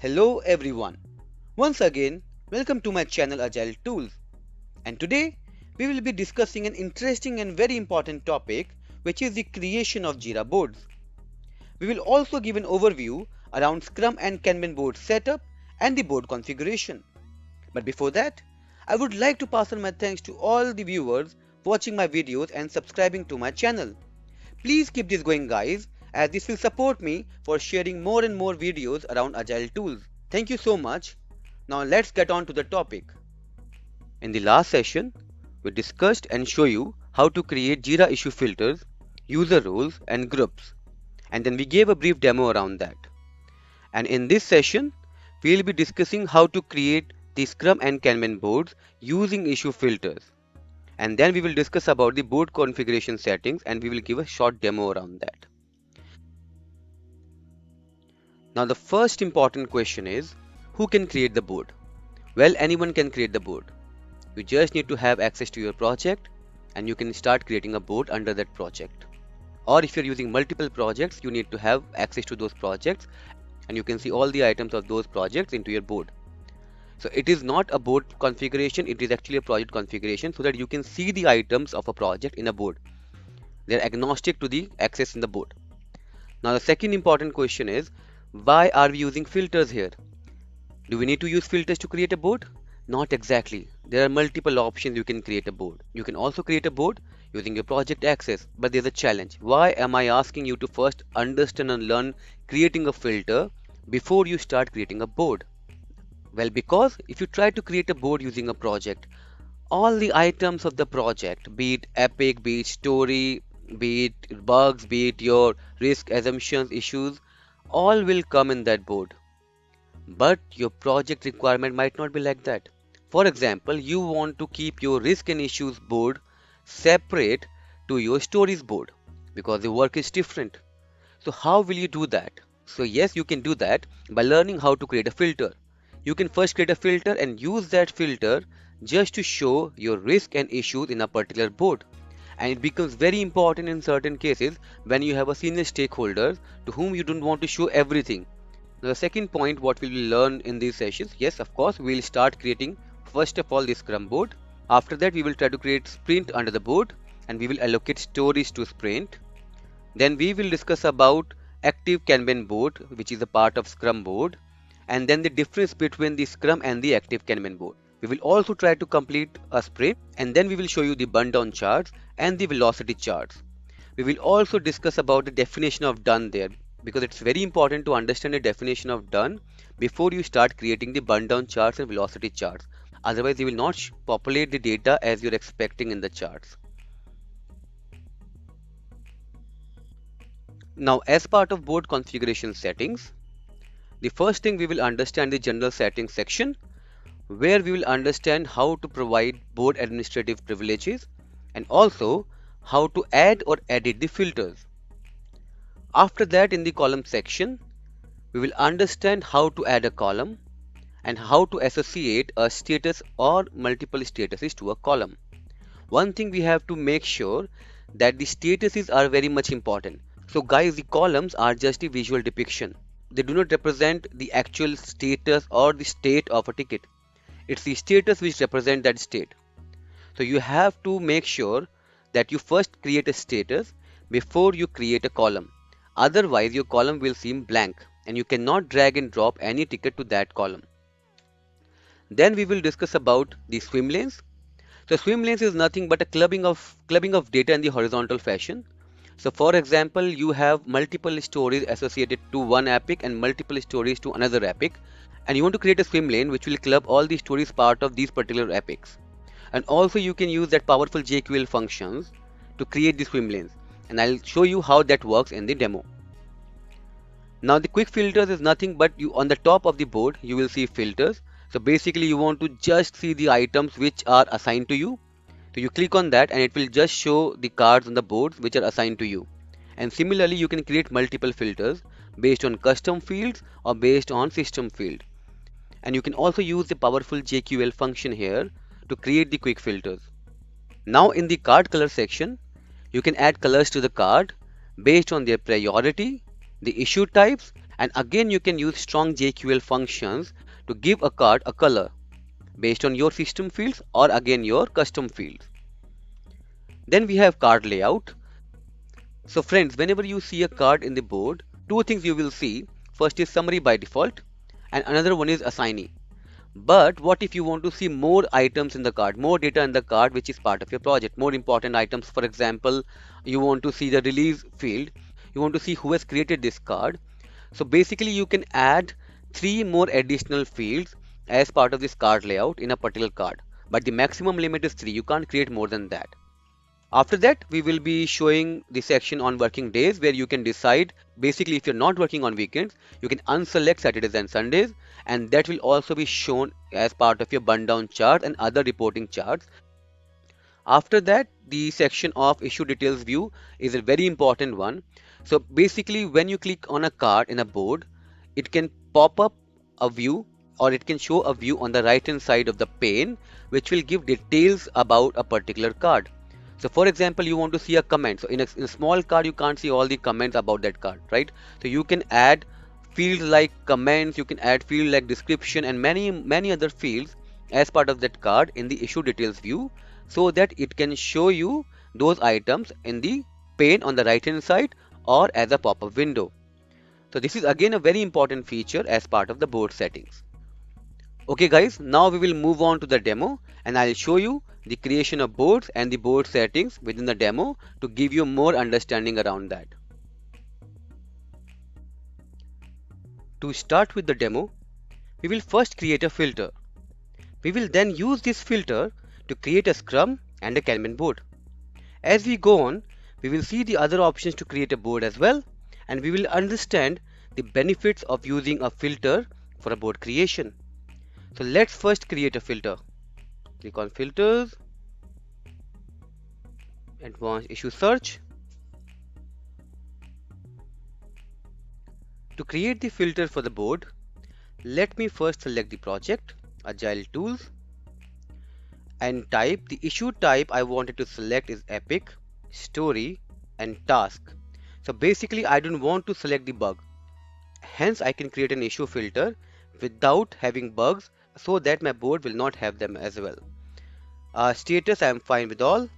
Hello everyone. Once again, welcome to my channel Agile Tools. And today we will be discussing an interesting and very important topic, which is the creation of Jira boards. We will also give an overview around Scrum and Kanban board setup and the board configuration. But before that, I would like to pass on my thanks to all the viewers watching my videos and subscribing to my channel. Please keep this going guys, as this will support me for sharing more and more videos around Agile tools. Thank you so much. Now let's get on to the topic. In the last session, we discussed and show you how to create Jira issue filters, user roles and groups. And then we gave a brief demo around that. And in this session, we will be discussing how to create the Scrum and Kanban boards using issue filters. And then we will discuss about the board configuration settings and we will give a short demo around that. Now the first important question is, who can create the board? Well, anyone can create the board. You just need to have access to your project and you can start creating a board under that project. Or if you're using multiple projects, you need to have access to those projects and you can see all the items of those projects into your board. So it is not a board configuration, it is actually a project configuration so that you can see the items of a project in a board. They're agnostic to the access in the board. Now the second important question is, why are we using filters here? Do we need to use filters to create a board? Not exactly. There are multiple options you can create a board. You can also create a board using your project access, but there's a challenge. Why am I asking you to first understand and learn creating a filter before you start creating a board? Well, because if you try to create a board using a project, all the items of the project, be it epic, be it story, be it bugs, be it your risk assumptions, issues, all will come in that board. But your project requirement might not be like that. For example, you want to keep your risk and issues board separate to your stories board because the work is different. So how will you do that? So yes, you can do that by learning how to create a filter. You can first create a filter and use that filter just to show your risk and issues in a particular board. And it becomes very important in certain cases when you have a senior stakeholder to whom you don't want to show everything. Now the second point what we will learn in these sessions, yes of course we will start creating first of all the Scrum board. After that we will try to create sprint under the board and we will allocate stories to sprint. Then we will discuss about active Kanban board which is a part of Scrum board, and then the difference between the Scrum and the active Kanban board. We will also try to complete a sprint and then we will show you the burn down charts and the velocity charts. We will also discuss about the definition of done there because it's very important to understand the definition of done before you start creating the burn down charts and velocity charts. Otherwise you will not populate the data as you're expecting in the charts. Now as part of board configuration settings, the first thing we will understand the general settings section where we will understand how to provide board administrative privileges and also how to add or edit the filters. After that, in the column section, we will understand how to add a column and how to associate a status or multiple statuses to a column. One thing we have to make sure that the statuses are very much important. So guys, the columns are just a visual depiction. They do not represent the actual status or the state of a ticket. It's the status which represents that state. So you have to make sure that you first create a status before you create a column. Otherwise your column will seem blank and you cannot drag and drop any ticket to that column. Then we will discuss about the swim lanes. So swim lanes is nothing but a clubbing of data in the horizontal fashion. So for example, you have multiple stories associated to one epic and multiple stories to another epic, and you want to create a swim lane which will club all the stories part of these particular epics. And also you can use that powerful JQL functions to create the swim lanes, and I'll show you how that works in the demo. Now the quick filters is nothing but you on the top of the board you will see filters. So basically you want to just see the items which are assigned to you. So you click on that and it will just show the cards on the boards which are assigned to you. And similarly you can create multiple filters based on custom fields or based on system field. And you can also use the powerful JQL function here to create the quick filters. Now in the card color section, you can add colors to the card based on their priority, the issue types And again, you can use strong JQL functions to give a card a color based on your system fields or again your custom fields. Then we have card layout. So friends, whenever you see a card in the board, two things you will see. First is summary by default and another one is assignee. But what if you want to see more items in the card, more data in the card which is part of your project, more important items? For example, you want to see the release field, you want to see who has created this card. So basically you can add three more additional fields as part of this card layout in a particular card. But the maximum limit is 3, you can't create more than that. After that, we will be showing the section on working days where you can decide basically if you're not working on weekends, you can unselect Saturdays and Sundays, and that will also be shown as part of your burn down chart and other reporting charts. After that, the section of issue details view is a very important one. So basically, when you click on a card in a board, it can pop up a view or it can show a view on the right hand side of the pane, which will give details about a particular card. So for example, you want to see a comment. So in a small card, you can't see all the comments about that card, right? So you can add fields like comments, you can add field like description and many other fields as part of that card in the issue details view, so that it can show you those items in the pane on the right hand side or as a pop-up window. So this is again a very important feature as part of the board settings. Okay guys, now we will move on to the demo and I'll show you the creation of boards and the board settings within the demo to give you more understanding around that. To start with the demo, we will first create a filter. We will then use this filter to create a Scrum and a Kanban board. As we go on, we will see the other options to create a board as well, and we will understand the benefits of using a filter for a board creation. So let's first create a filter. Click on filters, advanced issue search. To create the filter for the board, let me first select the project, Agile Tools, and type the issue type I wanted to select is epic, story, and task. So basically I don't want to select the bug. Hence I can create an issue filter without having bugs so that my board will not have them as well. Status I am fine with all,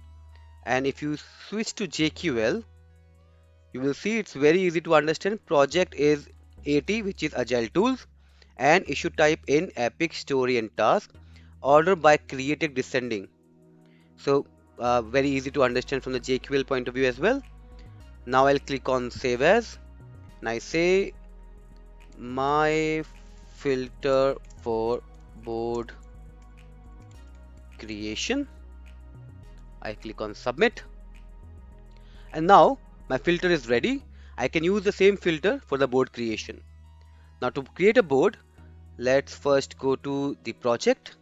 and if you switch to JQL, you will see it's very easy to understand. Project is AT, which is Agile Tools, and issue type in epic, story, and task. Order by created descending. So very easy to understand from the JQL point of view as well. Now I'll click on save as and I say my filter for board creation. I click on submit, and now my filter is ready. I can use the same filter for the board creation. Now to create a board, let's first go to the project.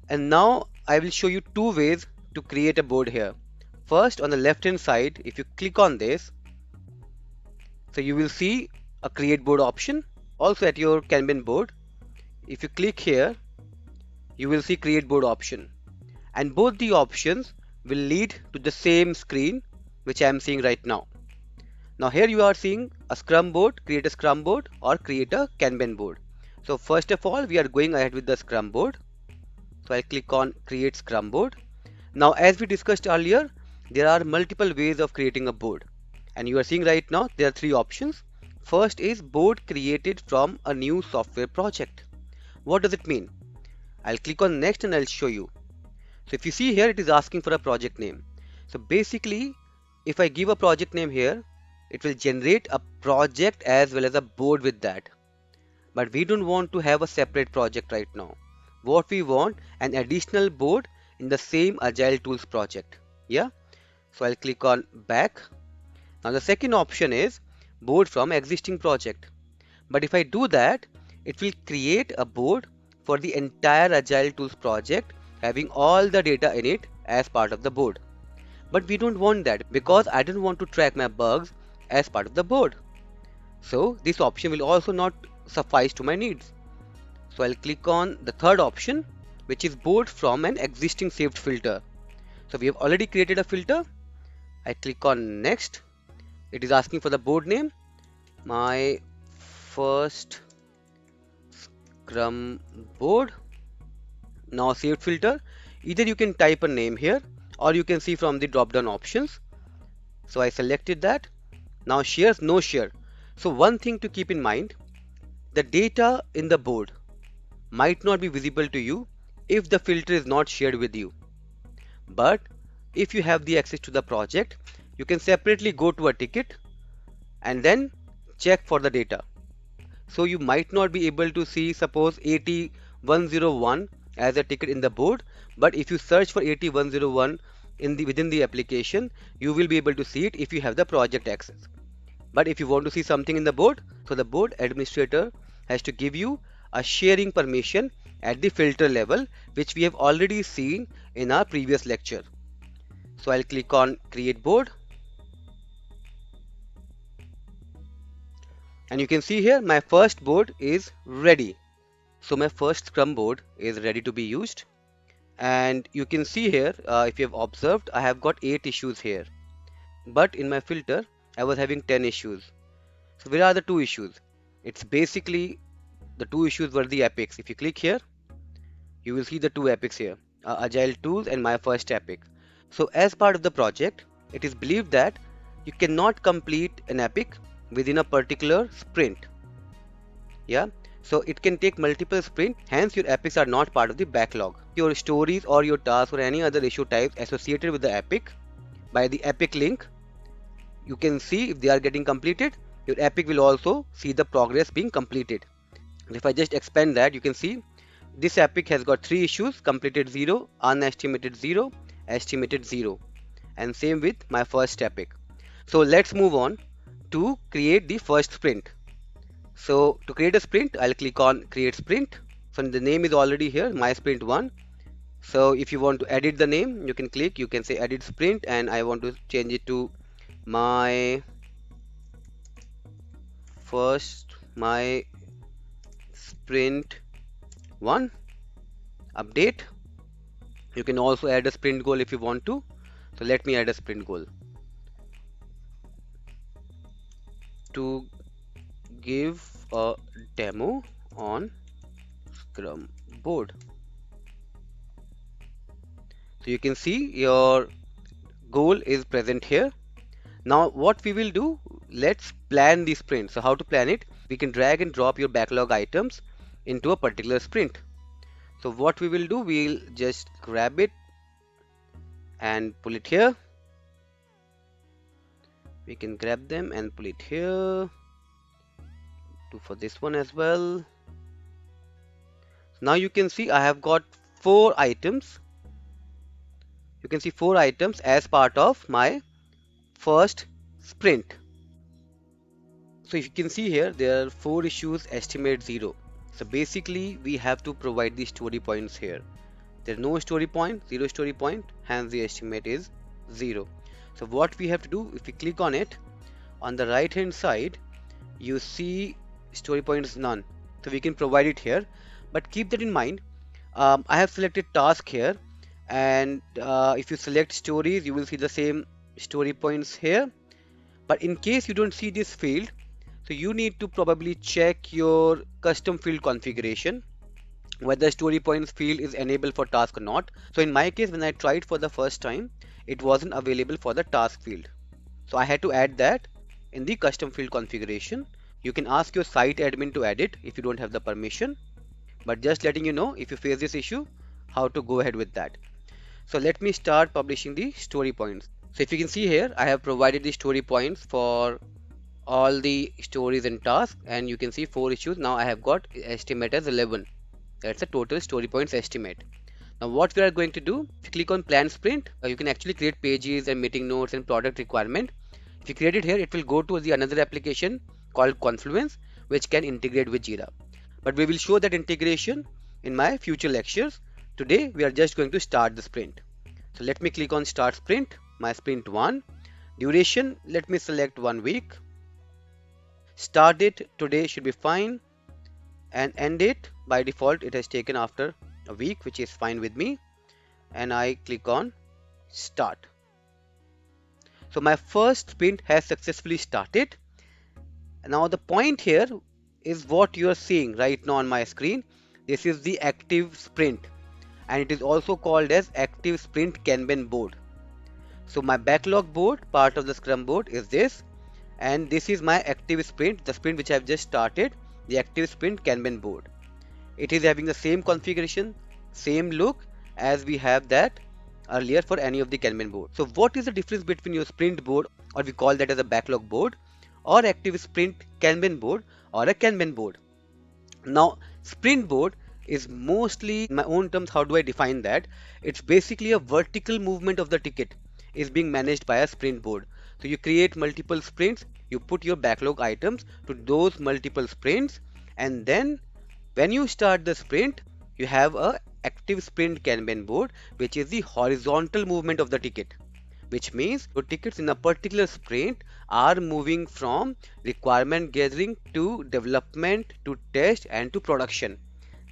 And now I will show you two ways to create a board here. First, on the left hand side, if you click on this, so you will see a create board option. Also at your Kanban board, if you click here, you will see create board option, and both the options will lead to the same screen which I am seeing right now. Now here you are seeing a Scrum board, create a Scrum board or create a Kanban board. So first of all, we are going ahead with the Scrum board. So I'll click on create Scrum board. Now as we discussed earlier, there are multiple ways of creating a board, and you are seeing right now there are three options. First is board created from a new software project. What does it mean? I'll click on next and I'll show you. So if you see here, it is asking for a project name. So basically, if I give a project name here, it will generate a project as well as a board with that. But we don't want to have a separate project right now. What we want, an additional board in the same Agile Tools project. Yeah. So I'll click on back. Now the second option is board from existing project. But if I do that, it will create a board for the entire Agile Tools project having all the data in it as part of the board. But we don't want that because I don't want to track my bugs as part of the board. So this option will also not suffice to my needs. So I'll click on the third option, which is board from an existing saved filter. So we have already created a filter. I click on next. It is asking for the board name, my first Scrum board. Now saved filter. Either you can type a name here or you can see from the drop down options. So I selected that. Now shares, no share. So one thing to keep in mind, the data in the board might not be visible to you if the filter is not shared with you. But if you have the access to the project, you can separately go to a ticket and then check for the data. So you might not be able to see suppose 80101 as a ticket in the board, but if you search for 80101 within the application, you will be able to see it if you have the project access. But if you want to see something in the board, so the board administrator has to give you a sharing permission at the filter level, which we have already seen in our previous lecture. So I'll click on create board. And you can see here my first board is ready. So my first Scrum board is ready to be used. And you can see here, if you have observed, I have got 8 issues here. But in my filter, I was having 10 issues. So where are the 2 issues? It's basically the 2 issues were the epics. If you click here, you will see the 2 epics here, Agile Tools and my first epic. So as part of the project, it is believed that you cannot complete an epic within a particular sprint. Yeah, so it can take multiple sprints, hence your epics are not part of the backlog. Your stories or your tasks or any other issue types associated with the epic, by the epic link, you can see if they are getting completed. Your epic will also see the progress being completed. If I just expand that, you can see this epic has got 3 issues, completed 0, unestimated 0, estimated 0, and same with my first epic. So let's move on to create the first sprint. So to create a sprint, I'll click on create sprint. So the name is already here, my sprint 1. So if you want to edit the name, you can click, you can say edit sprint, and I want to change it to my sprint 1. Update. You can also add a sprint goal if you want to. So let me add a sprint goal to give a demo on Scrum board. So you can see your goal is present here. Now what we will do, let's plan the sprint. So how to plan it? We can drag and drop your backlog items into a particular sprint. So what we will do, we'll just grab it and pull it here. We can grab them and pull it here. Do for this one as well. Now you can see I have got 4 items. You can see 4 items as part of my first sprint. So if you can see here, there are 4 issues, estimate 0. So basically we have to provide the story points here. There's no story point, 0 story point, hence the estimate is 0. So what we have to do, if we click on it, on the right hand side you see story points none. So we can provide it here, but keep that in mind. I have selected task here, and if you select stories, you will see the same story points here. But in case you don't see this field, so you need to probably check your custom field configuration whether story points field is enabled for task or not. So in my case, when I tried for the first time, it wasn't available for the task field. So I had to add that in the custom field configuration. You can ask your site admin to add it if you don't have the permission, but just letting you know, if you face this issue, how to go ahead with that. So let me start publishing the story points. So if you can see here, I have provided the story points for all the stories and tasks, and you can see 4 issues. Now I have got estimate as 11. That's the total story points estimate. Now what we are going to do, if you click on plan sprint, you can actually create pages and meeting notes and product requirement. If you create it here, it will go to the another application called Confluence, which can integrate with Jira. But we will show that integration in my future lectures. Today we are just going to start the sprint. So let me click on start sprint, my sprint 1. Duration, let me select 1 week. Start date today should be fine, and end date by default it has taken after a week, which is fine with me, and I click on start. So my first sprint has successfully started. Now the point here is what you are seeing right now on my screen. This is the active sprint, and it is also called as active sprint Kanban board. So my backlog board, part of the Scrum board, is this, and this is my active sprint, the sprint which I have just started, the active sprint Kanban board. It is having the same configuration, same look as we have that earlier for any of the Kanban board. So what is the difference between your sprint board, or we call that as a backlog board, or active sprint Kanban board, or a Kanban board? Now sprint board is mostly, in my own terms, how do I define that? It's basically a vertical movement of the ticket is being managed by a sprint board. So you create multiple sprints, you put your backlog items to those multiple sprints, and then when you start the sprint, you have a active sprint Kanban board, which is the horizontal movement of the ticket, which means your tickets in a particular sprint are moving from requirement gathering to development to test and to production.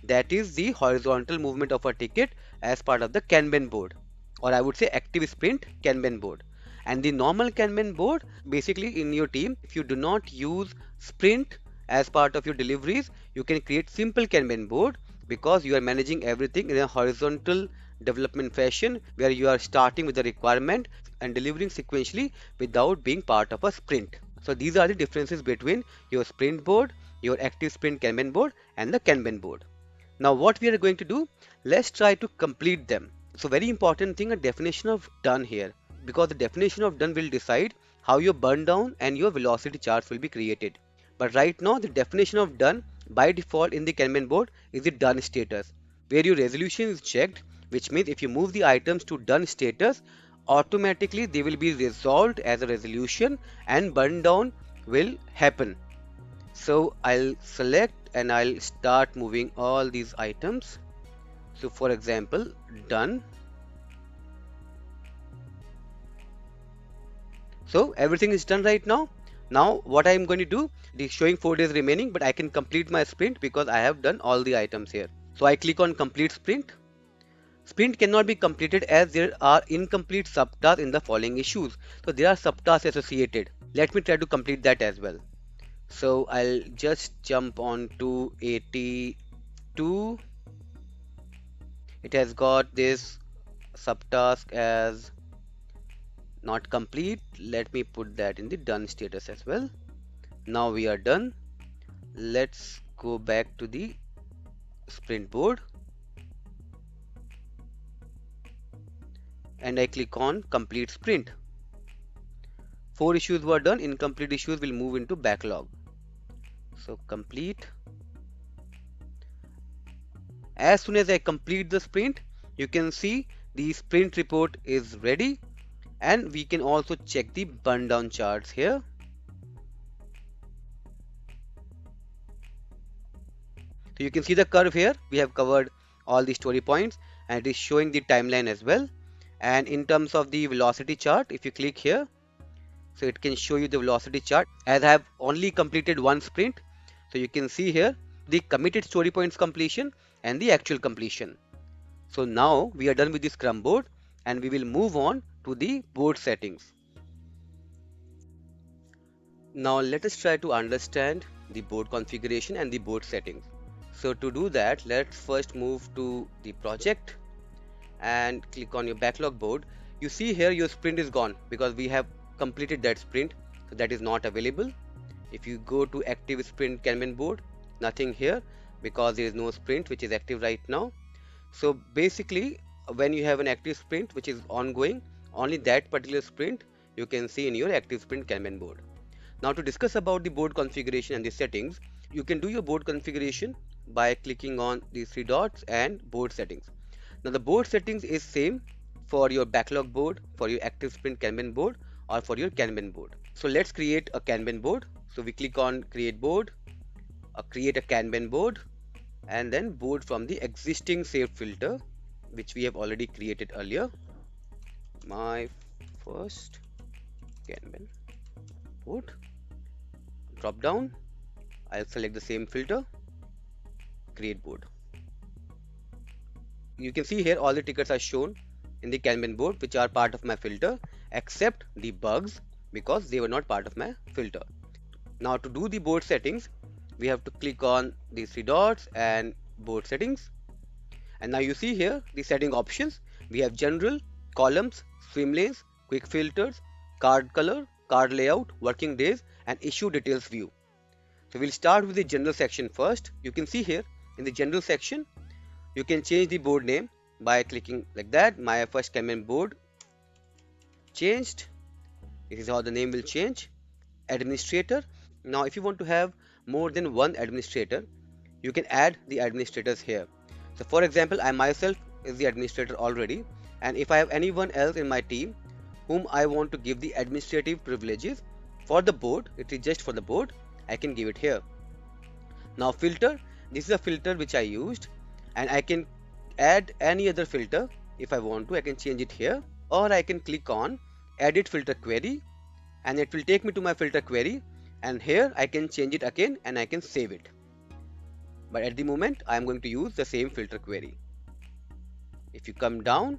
That is the horizontal movement of a ticket as part of the Kanban board, or I would say active sprint Kanban board. And the normal Kanban board, basically in your team, if you do not use sprint as part of your deliveries, you can create simple Kanban board, because you are managing everything in a horizontal development fashion where you are starting with the requirement and delivering sequentially without being part of a sprint. So these are the differences between your sprint board, your active sprint Kanban board, and the Kanban board. Now what we are going to do, let's try to complete them. So very important thing, a definition of done here, because the definition of done will decide how your burn down and your velocity charts will be created. But right now the definition of done by default in the Kanban board is the done status, where your resolution is checked, which means if you move the items to done status, automatically they will be resolved as a resolution and burn down will happen. So I'll select and I'll start moving all these items. So for example, done. So everything is done right now. Now what I'm going to do, it is showing 4 days remaining, but I can complete my sprint because I have done all the items here. So I click on complete sprint. Sprint cannot be completed as there are incomplete subtasks in the following issues. So there are subtasks associated. Let me try to complete that as well. So I'll just jump on to 82. It has got this subtask as not complete. Let me put that in the done status as well. Now we are done. Let's go back to the sprint board and I click on complete sprint. 4 issues were done, incomplete issues will move into backlog. So complete. As soon as I complete the sprint, you can see the sprint report is ready, and we can also check the burn down charts here. So you can see the curve here. We have covered all the story points and it is showing the timeline as well. And in terms of the velocity chart, if you click here, so it can show you the velocity chart, as I have only completed one sprint. So you can see here the committed story points completion and the actual completion. So now we are done with the Scrum board and we will move on to the board settings. Now let us try to understand the board configuration and the board settings. So to do that, let's first move to the project and click on your backlog board. You see here your sprint is gone because we have completed that sprint, so that is not available. If you go to active sprint Kanban board, nothing here because there is no sprint which is active right now. So basically when you have an active sprint which is ongoing, only that particular sprint you can see in your active sprint Kanban board. Now to discuss about the board configuration and the settings, you can do your board configuration by clicking on these 3 dots and board settings. Now the board settings is same for your backlog board, for your active sprint Kanban board, or for your Kanban board. So let's create a Kanban board. So we click on create board, create a Kanban board, and then board from the existing saved filter which we have already created earlier. My first Kanban board. Drop down, I'll select the same filter, create board. You can see here all the tickets are shown in the Kanban board which are part of my filter, except the bugs because they were not part of my filter. Now to do the board settings, we have to click on these three dots and board settings. And now you see here the setting options. We have general, columns, swim lanes, quick filters, card color, card layout, working days, and issue details view. So we'll start with the general section first. You can see here in the general section, you can change the board name by clicking like that. My first Kanban board changed. This is how the name will change. Administrator. Now if you want to have more than one administrator, you can add the administrators here. So for example, I myself is the administrator already, and if I have anyone else in my team whom I want to give the administrative privileges for the board, it is just for the board, I can give it here. Now filter, this is a filter which I used, and I can add any other filter if I want to. I can change it here, or I can click on edit filter query, and it will take me to my filter query, and here I can change it again and I can save it. But at the moment I am going to use the same filter query. If you come down,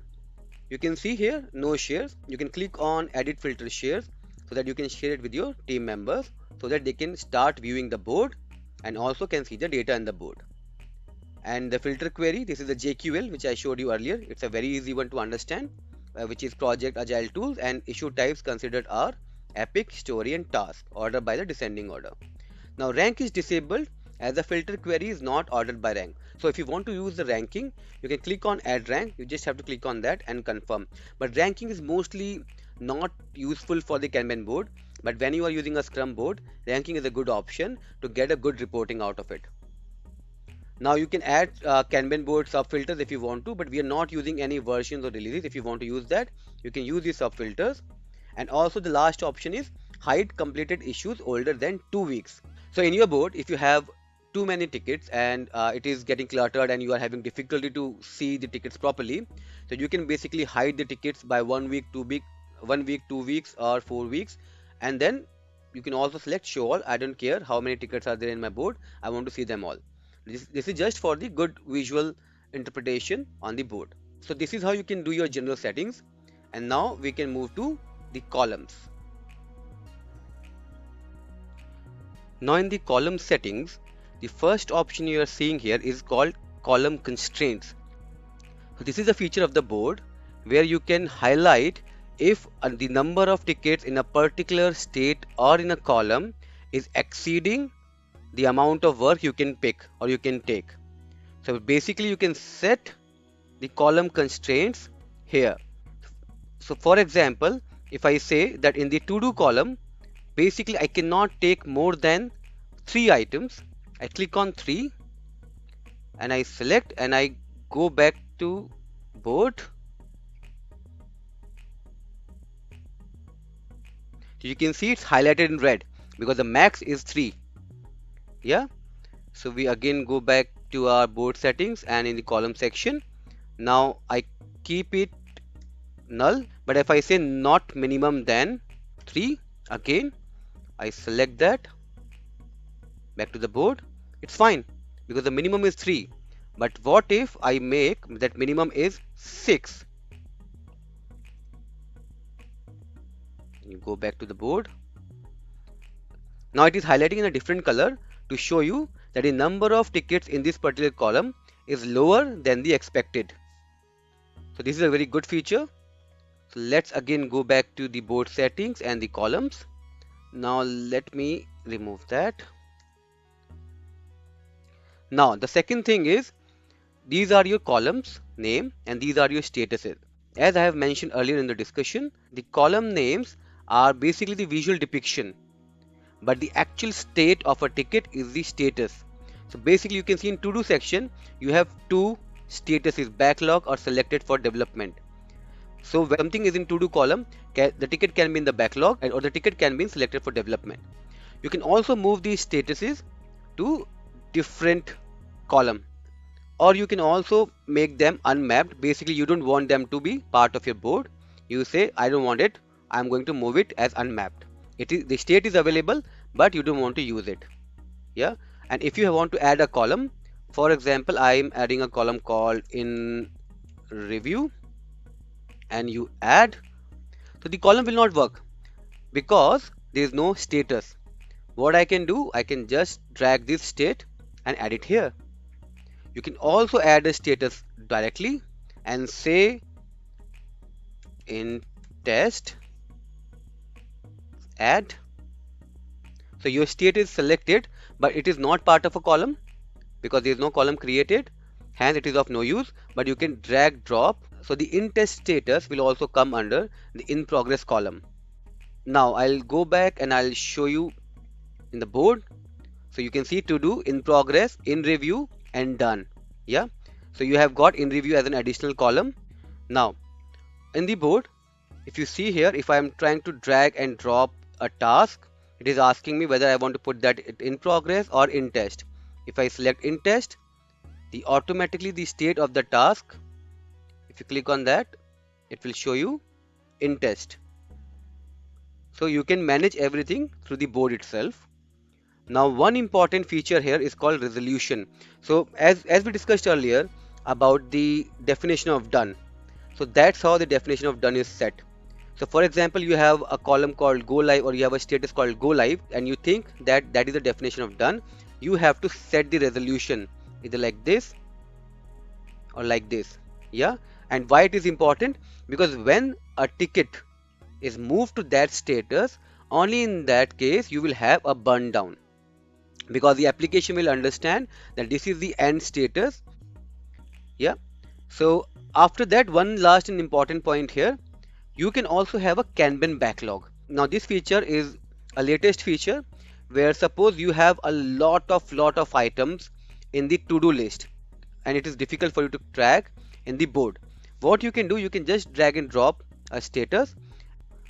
you can see here no shares. You can click on edit filter shares so that you can share it with your team members so that they can start viewing the board and also can see the data in the board. And the filter query, this is the JQL which I showed you earlier. It's a very easy one to understand, which is project agile tools, and issue types considered are epic, story, and task, ordered by the descending order. Now rank is disabled as the filter query is not ordered by rank. So if you want to use the ranking, you can click on add rank. You just have to click on that and confirm. But ranking is mostly not useful for the Kanban board. But when you are using a Scrum board, ranking is a good option to get a good reporting out of it. Now you can add Kanban board sub filters if you want to, but we are not using any versions or releases. If you want to use that, you can use these sub filters. And also the last option is hide completed issues older than 2 weeks. So in your board, if you have too many tickets and it is getting cluttered and you are having difficulty to see the tickets properly, so you can basically hide the tickets by 1 week, 2 week, 1 week, 2 weeks, or 4 weeks, and then you can also select show all. I don't care how many tickets are there in my board, I want to see them all. This is just for the good visual interpretation on the board. So this is how you can do your general settings, and now we can move to the columns. Now in the column settings, the first option you are seeing here is called column constraints. So this is a feature of the board where you can highlight if the number of tickets in a particular state or in a column is exceeding the amount of work you can pick or you can take. So basically you can set the column constraints here. So for example, if I say that in the to do column, basically I cannot take more than 3 items. I click on 3 and I select and I go back to board. So you can see it's highlighted in red because the max is 3. Yeah. So we again go back to our board settings and in the column section. Now I keep it null, but if I say not minimum than 3, again I select that, back to the board, it's fine because the minimum is 3. But what if I make that minimum is 6? You go back to the board. Now it is highlighting in a different color to show you that the number of tickets in this particular column is lower than the expected. So this is a very good feature. So let's again go back to the board settings and the columns. Now let me remove that. Now the second thing is, these are your columns name and these are your statuses. As I have mentioned earlier in the discussion, the column names are basically the visual depiction, but the actual state of a ticket is the status. So basically you can see in to do section you have 2 statuses, backlog or selected for development. So when something is in to do column, the ticket can be in the backlog or the ticket can be in selected for development. You can also move these statuses to different column, or you can also make them unmapped. Basically you don't want them to be part of your board. You say I don't want it, I'm going to move it as unmapped. It is, the state is available but you don't want to use it. Yeah. And if you want to add a column, for example I am adding a column called in review. and you add, so the column will not work because there is no status. What I can do, I can just drag this state and add it here. You can also add a status directly and say in test add. So your state is selected, but it is not part of a column because there is no column created, hence it is of no use. But you can drag drop, so the in test status will also come under the in progress column. Now I'll go back and I'll show you in the board. So you can see to do, in progress, in review, and done. Yeah, so you have got in review as an additional column. Now in the board, if you see here, if I am trying to drag and drop a task, it is asking me whether I want to put that in progress or in test. If I select in test, automatically the state of the task, if you click on that, it will show you in test. So you can manage everything through the board itself. Now one important feature here is called resolution. So as we discussed earlier about the definition of done, so that's how the definition of done is set. So for example, you have a column called go live, or you have a status called go live, and you think that that is the definition of done. You have to set the resolution either like this or like this. Yeah, and why it is important? Because when a ticket is moved to that status, only in that case you will have a burn down, because the application will understand that this is the end status. Yeah, so after that, one last and important point here, you can also have a Kanban backlog. Now this feature is a latest feature where suppose you have a lot of items in the to-do list and it is difficult for you to track in the board. What you can do, you can just drag and drop a status.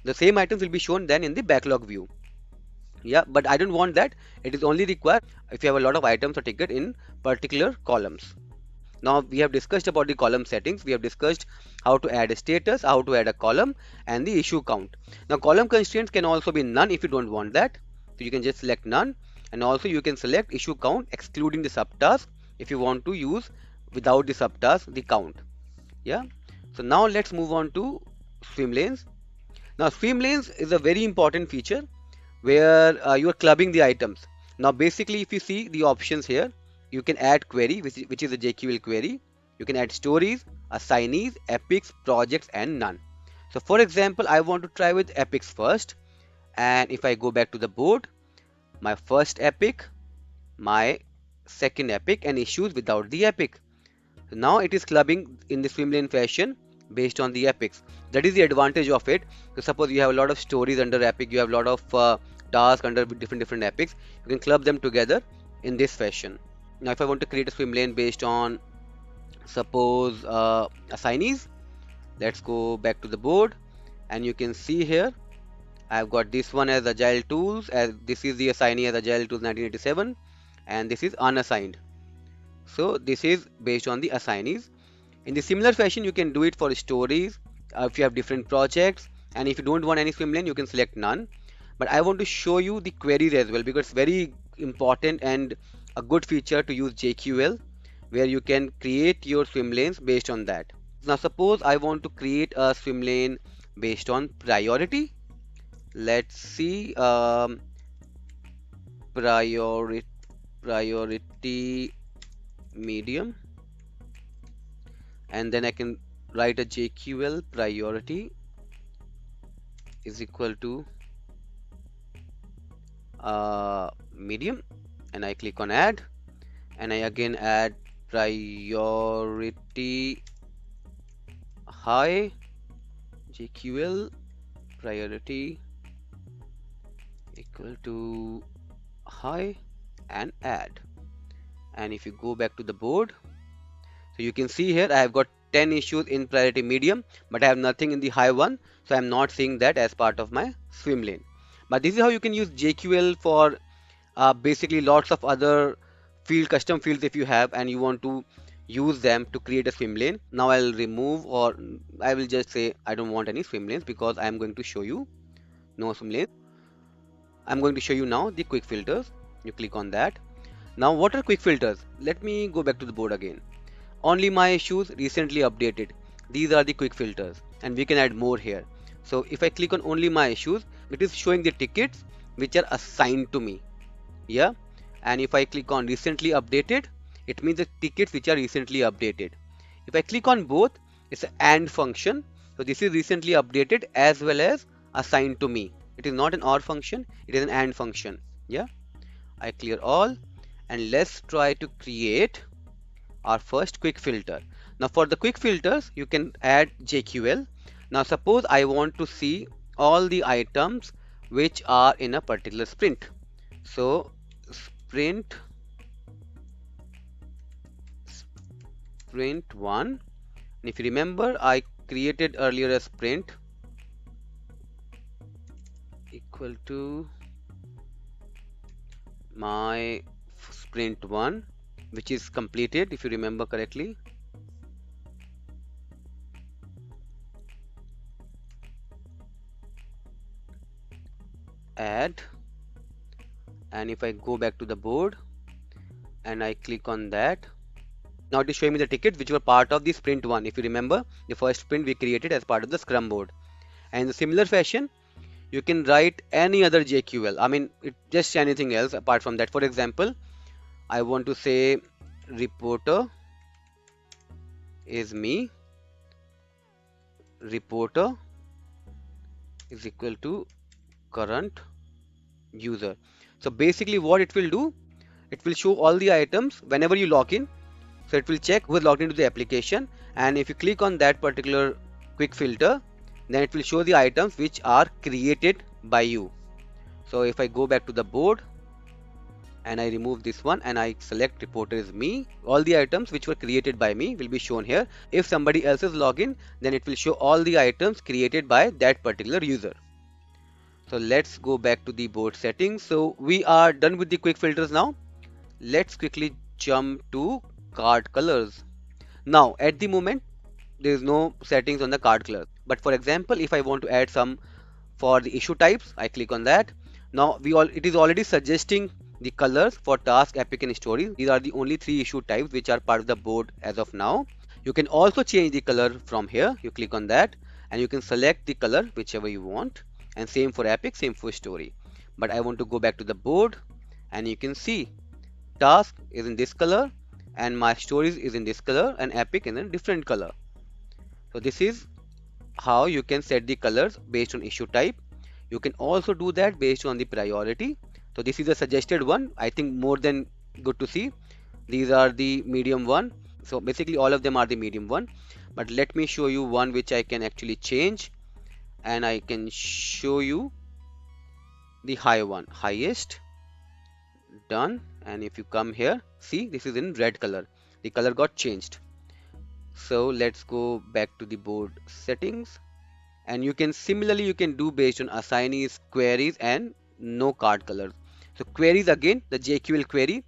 The same items will be shown then in the backlog view. Yeah, but I don't want that. It is only required if you have a lot of items or ticket in particular columns. Now we have discussed about the column settings. We have discussed how to add a status, how to add a column, and the issue count. Now column constraints can also be none if you don't want that. So you can just select none, and also you can select issue count excluding the subtask if you want to use without the subtask the count. Yeah. So now let's move on to swim lanes. Now swim lanes is a very important feature where you are clubbing the items. Now basically if you see the options here, you can add query, which is a JQL query. You can add stories, assignees, epics, projects, and none. So for example, I want to try with epics first, and if I go back to the board, my first epic, my second epic, and issues without the epic. So now it is clubbing in the swim lane fashion based on the epics. That is the advantage of it. So suppose you have a lot of stories under epic, you have a lot of tasks under different epics, you can club them together in this fashion. Now if I want to create a swim lane based on suppose assignees, let's go back to the board, and you can see here I've got this one as agile tools, as this is the assignee as agile tools 1987, and this is unassigned. So this is based on the assignees. In the similar fashion you can do it for stories if you have different projects, and if you don't want any swim lane you can select none. But I want to show you the queries as well because it's very important and a good feature to use JQL where you can create your swim lanes based on that. Now suppose I want to create a swim lane based on priority. Let's see, priority medium, and then I can write a JQL priority is equal to medium, and I click on add, and I again add priority high, JQL priority equal to high, and add. And if you go back to the board, so you can see here I have got 10 issues in priority medium, but I have nothing in the high one, so I am not seeing that as part of my swim lane. But this is how you can use JQL for basically lots of other custom fields if you have and you want to use them to create a swim lane. Now I'll remove, or I will just say I don't want any swim lanes because I am going to show you no swim lanes. I'm going to show you now the quick filters. You click on that. Now what are quick filters? Let me go back to the board again. Only my issues recently updated. These are the quick filters, and we can add more here. So if I click on only my issues, it is showing the tickets which are assigned to me. Yeah, and if I click on recently updated, it means the tickets which are recently updated. If I click on both, it's an AND function. So this is recently updated as well as assigned to me. It is not an OR function, it is an AND function. Yeah, I clear all, and let's try to create our first quick filter. Now for the quick filters, you can add JQL. Now suppose I want to see all the items which are in a particular sprint. So sprint 1, and if you remember, I created earlier a sprint equal to my sprint 1, which is completed if you remember correctly. Add, and if I go back to the board and I click on that, now it is showing me the tickets which were part of the sprint 1. If you remember, the first sprint we created as part of the Scrum board. And in a similar fashion, you can write any other JQL. I mean, just anything else apart from that. For example, I want to say reporter is me, reporter is equal to current user. So basically what it will do, it will show all the items whenever you log in. So it will check who is logged into the application, and if you click on that particular quick filter, then it will show the items which are created by you. So if I go back to the board and I remove this one and I select reporter is me, all the items which were created by me will be shown here. If somebody else is login, then it will show all the items created by that particular user. So let's go back to the board settings. So we are done with the quick filters now. Let's quickly jump to card colors. Now at the moment there is no settings on the card color, but for example, if I want to add some for the issue types, I click on that. Now it is already suggesting the colors for task, epic and story. These are the only 3 issue types which are part of the board as of now. You can also change the color from here. You click on that and you can select the color whichever you want, and same for epic, same for story. But I want to go back to the board, and you can see task is in this color and my stories is in this color and epic in a different color. So this is how you can set the colors based on issue type. You can also do that based on the priority. So this is a suggested one, I think more than good to see. These are the medium one. So basically all of them are the medium one, but let me show you one which I can actually change, and I can show you the high one, highest. Done. And if you come here, see this is in red color, the color got changed. So let's go back to the board settings, and you can similarly you can do based on assignees, queries and no card colors. So queries, again the JQL query.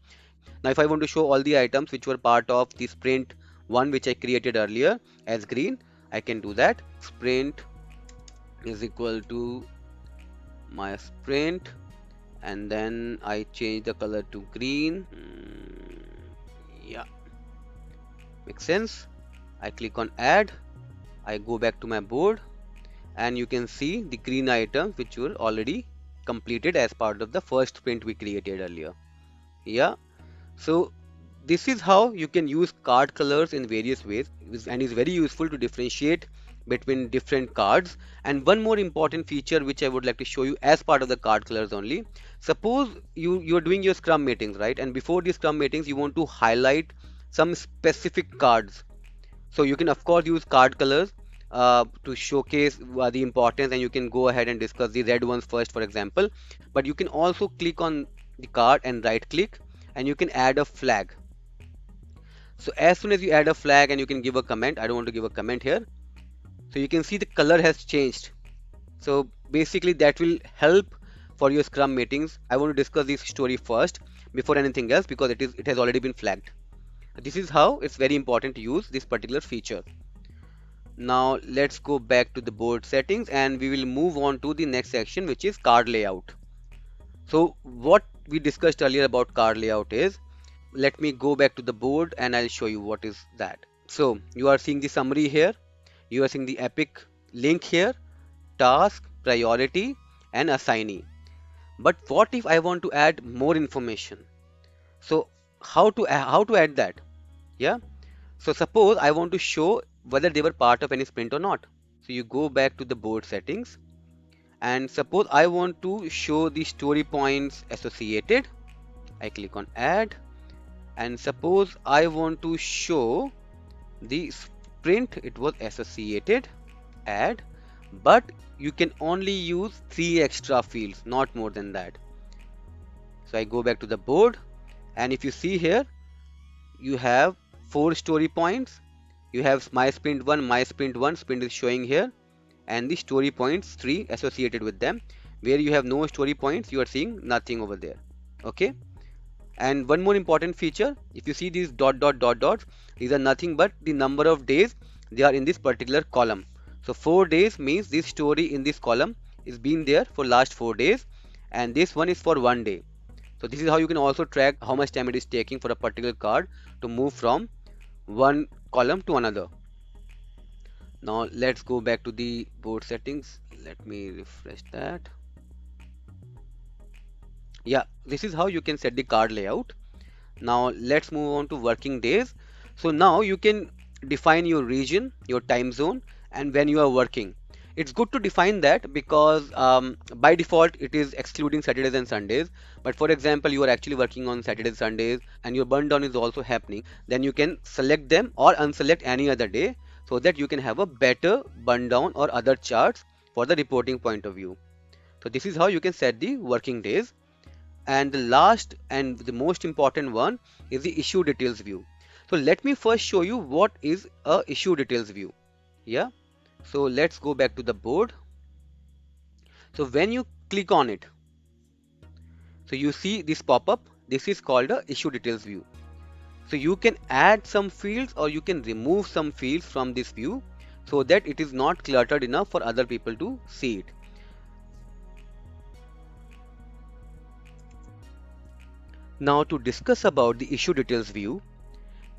Now if I want to show all the items which were part of the sprint 1 which I created earlier as green, I can do that. Sprint is equal to my sprint, and then I change the color to green. Yeah, makes sense. I click on add, I go back to my board, and you can see the green items which were already completed as part of the first sprint we created earlier. Yeah, so this is how you can use card colors in various ways, and is very useful to differentiate between different cards. And one more important feature which I would like to show you as part of the card colors only. Suppose you're doing your Scrum meetings, right? And before these Scrum meetings you want to highlight some specific cards. So you can of course use card colors to showcase the importance, and you can go ahead and discuss the red ones first, for example. But you can also click on the card and right click, and you can add a flag. So as soon as you add a flag and you can give a comment, I don't want to give a comment here. So you can see the color has changed. So basically that will help for your Scrum meetings. I want to discuss this story first before anything else because it has already been flagged. This is how it's very important to use this particular feature. Now let's go back to the board settings and we will move on to the next section, which is card layout. So what we discussed earlier about card layout is, let me go back to the board and I'll show you what is that. So you are seeing the summary here. You are seeing the epic link here, task, priority, and assignee. But what if I want to add more information? So how to add that? Yeah. So suppose I want to show whether they were part of any sprint or not. So you go back to the board settings, and suppose I want to show the story points associated. I click on add, and suppose I want to show the sprint it was associated, add, but you can only use 3 extra fields, not more than that. So I go back to the board, and if you see here, you have 4 story points. You have my sprint 1, my sprint 1, sprint is showing here, and the story points 3 associated with them. Where you have no story points, you are seeing nothing over there. Okay. And one more important feature, if you see these dot dot dot dots, these are nothing but the number of days they are in this particular column. So 4 days means this story in this column is been there for last 4 days, and this one is for 1 day. So this is how you can also track how much time it is taking for a particular card to move from one column to another. Now let's go back to the board settings. Let me refresh that. Yeah, this is how you can set the card layout. Now let's move on to working days. So now you can define your region, your time zone, and when you are working. It's good to define that because by default it is excluding Saturdays and Sundays. But for example, you are actually working on Saturdays, Sundays, and your burn down is also happening. Then you can select them or unselect any other day so that you can have a better burn down or other charts for the reporting point of view. So this is how you can set the working days. And the last and the most important one is the issue details view. So let me first show you what is a issue details view. Yeah. So let's go back to the board. So when you click on it, so you see this pop up. This is called a issue details view. So you can add some fields or you can remove some fields from this view so that it is not cluttered enough for other people to see it. Now to discuss about the issue details view,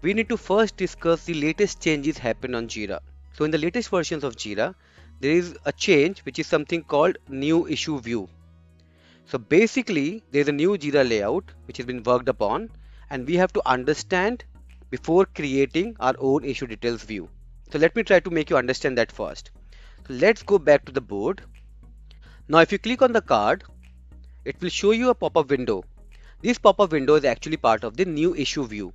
we need to first discuss the latest changes happened on Jira. So in the latest versions of Jira, there is a change which is something called new issue view. So basically there is a new Jira layout which has been worked upon, and we have to understand before creating our own issue details view. So let me try to make you understand that first. So let's go back to the board. Now if you click on the card, it will show you a pop-up window. This pop-up window is actually part of the new issue view.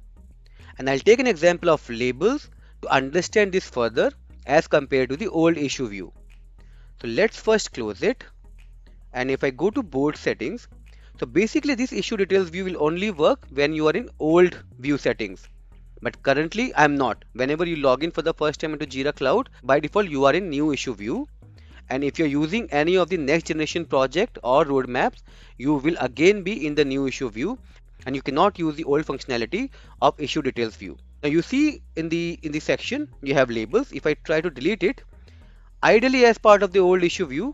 And I'll take an example of labels to understand this further as compared to the old issue view. So let's first close it. And if I go to board settings, so basically this issue details view will only work when you are in old view settings. But currently I'm not. Whenever you log in for the first time into Jira Cloud, by default you are in new issue view. And if you're using any of the next generation project or roadmaps, you will again be in the new issue view, and you cannot use the old functionality of issue details view. Now you see in the section you have labels. If I try to delete it, ideally as part of the old issue view,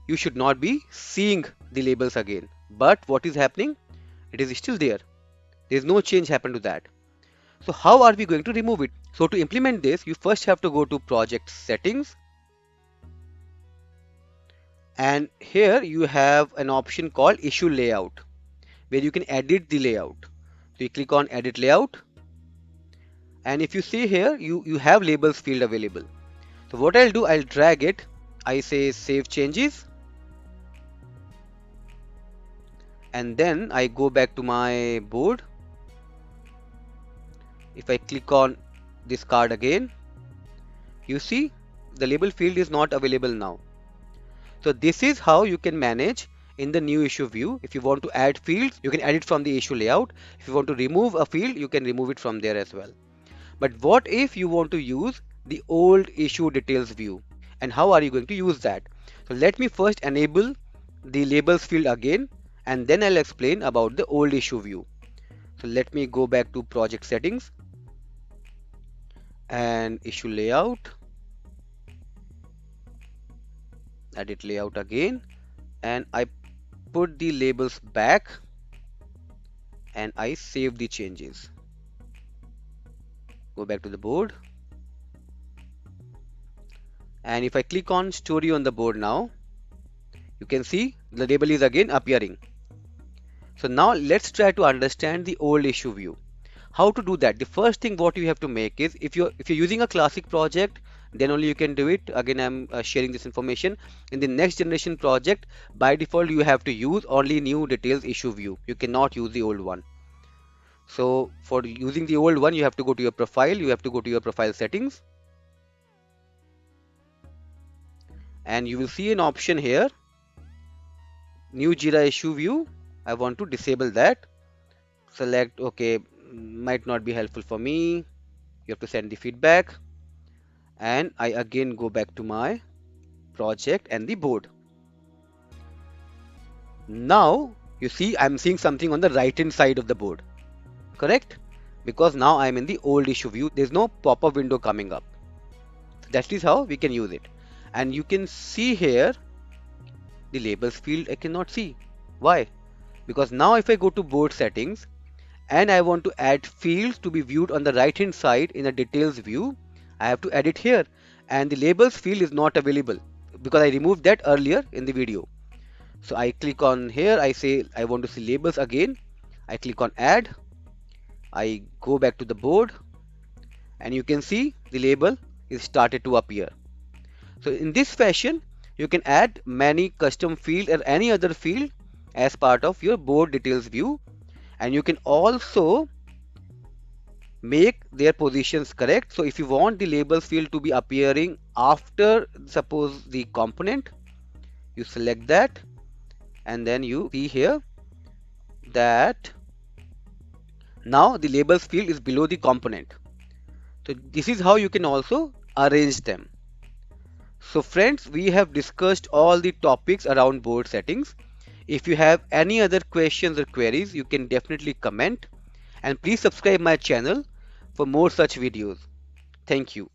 you should not be seeing the labels again. But what is happening? It is still there. There is no change happened to that. So how are we going to remove it? So to implement this, you first have to go to project settings. And here you have an option called issue layout, where you can edit the layout. So you click on edit layout, and if you see here, you have labels field available. So what I'll do, I'll drag it. I say save changes, and then I go back to my board. If I click on this card again, you see the label field is not available now. So this is how you can manage in the new issue view. If you want to add fields, you can add it from the issue layout. If you want to remove a field, you can remove it from there as well. But what if you want to use the old issue details view, and how are you going to use that? So let me first enable the labels field again, and then I'll explain about the old issue view. So let me go back to project settings and issue layout, edit layout again, and I put the labels back and I save the changes. Go back to the board. And if I click on story on the board now, you can see the label is again appearing. So now let's try to understand the old issue view. How to do that? The first thing what you have to make is, if you're using a classic project, then only you can do it. Again, I'm sharing this information. In the next generation project, by default you have to use only new details issue view. You cannot use the old one. So for using the old one, you have to go to your profile, you have to go to your profile settings, and you will see an option here, new Jira issue view. I want to disable that. Select OK, might not be helpful for me. You have to send the feedback, and I again go back to my project and the board. Now you see I'm seeing something on the right hand side of the board, correct? Because now I'm in the old issue view, there's no pop-up window coming up. That is how we can use it. And you can see here the labels field I cannot see. Why? Because now if I go to board settings and I want to add fields to be viewed on the right hand side in a details view, I have to add it here, and the labels field is not available because I removed that earlier in the video. So I click on here, I say I want to see labels again, I click on add, I go back to the board, and you can see the label is started to appear. So in this fashion you can add many custom field or any other field as part of your board details view, and you can also make their positions correct. So if you want the labels field to be appearing after suppose the component, you select that, and then you see here that now the labels field is below the component. So this is how you can also arrange them. So friends, we have discussed all the topics around board settings. If you have any other questions or queries, you can definitely comment, and please subscribe my channel for more such videos. Thank you.